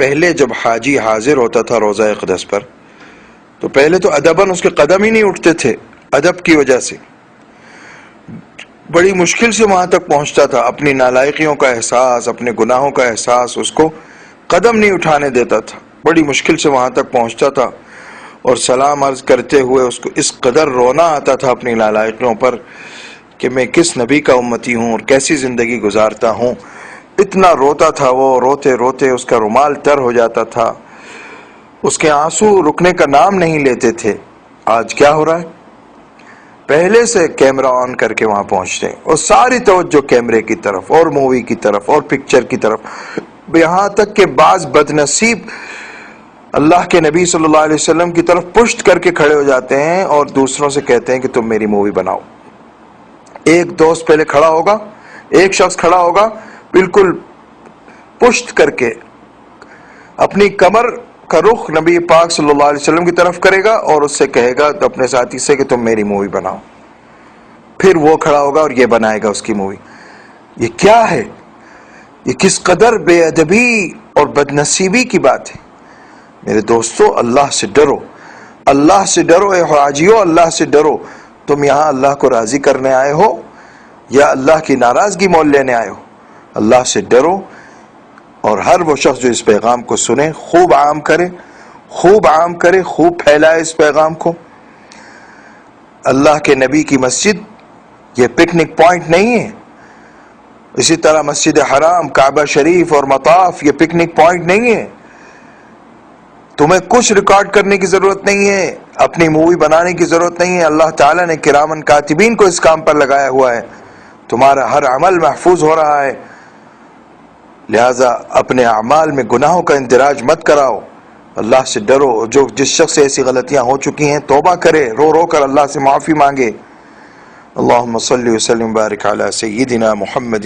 پہلے جب حاجی حاضر ہوتا تھا روضہ اقدس پر تو پہلے تو ادباً اس کے قدم ہی نہیں اٹھتے تھے، ادب کی وجہ سے بڑی مشکل سے وہاں تک پہنچتا تھا، اپنی نالائقیوں کا احساس، اپنے گناہوں کا احساس اس کو قدم نہیں اٹھانے دیتا تھا، بڑی مشکل سے وہاں تک پہنچتا تھا، اور سلام عرض کرتے ہوئے اس کو اس قدر رونا آتا تھا اپنی نالائقیوں پر کہ میں کس نبی کا امتی ہوں اور کیسی زندگی گزارتا ہوں. اتنا روتا تھا وہ، روتے روتے اس کا رومال تر ہو جاتا تھا، اس کے آنسو رکنے کا نام نہیں لیتے تھے. آج کیا ہو رہا ہے؟ پہلے سے کیمرہ آن کر کے وہاں پہنچتے ہیں اور ساری توجہ کیمرے کی طرف اور مووی کی طرف اور پکچر کی طرف، یہاں تک کہ بعض بدنصیب اللہ کے نبی صلی اللہ علیہ وسلم کی طرف پشت کر کے کھڑے ہو جاتے ہیں اور دوسروں سے کہتے ہیں کہ تم میری مووی بناؤ. ایک دوست پہلے کھڑا ہوگا، ایک شخص کھڑا ہوگا بالکل پشت کر کے، اپنی کمر کا رخ نبی پاک صلی اللہ علیہ وسلم کی طرف کرے گا اور اس سے کہے گا اپنے ساتھی سے کہ تم میری مووی بناؤ. پھر وہ کھڑا ہوگا اور یہ بنائے گا اس کی مووی. یہ کیا ہے؟ یہ کس قدر بے ادبی اور بدنصیبی کی بات ہے. میرے دوستو، اللہ سے ڈرو، اللہ سے ڈرو. اے حاجیو، اللہ سے ڈرو. تم یہاں اللہ کو راضی کرنے آئے ہو یا اللہ کی ناراضگی مول لینے آئے ہو؟ اللہ سے ڈرو، اور ہر وہ شخص جو اس پیغام کو سنے خوب عام کرے، خوب عام کرے، خوب پھیلائے اس پیغام کو. اللہ کے نبی کی مسجد یہ پکنک پوائنٹ نہیں ہے. اسی طرح مسجد حرام، کعبہ شریف اور مطاف یہ پکنک پوائنٹ نہیں ہے. تمہیں کچھ ریکارڈ کرنے کی ضرورت نہیں ہے، اپنی مووی بنانے کی ضرورت نہیں ہے. اللہ تعالیٰ نے کرامن کاتبین کو اس کام پر لگایا ہوا ہے، تمہارا ہر عمل محفوظ ہو رہا ہے. لہذا اپنے اعمال میں گناہوں کا اندراج مت کراؤ، اللہ سے ڈرو. جو جس شخص سے ایسی غلطیاں ہو چکی ہیں توبہ کرے، رو رو کر اللہ سے معافی مانگے. اللہم صلی وسلم بارک علی سیدنا محمد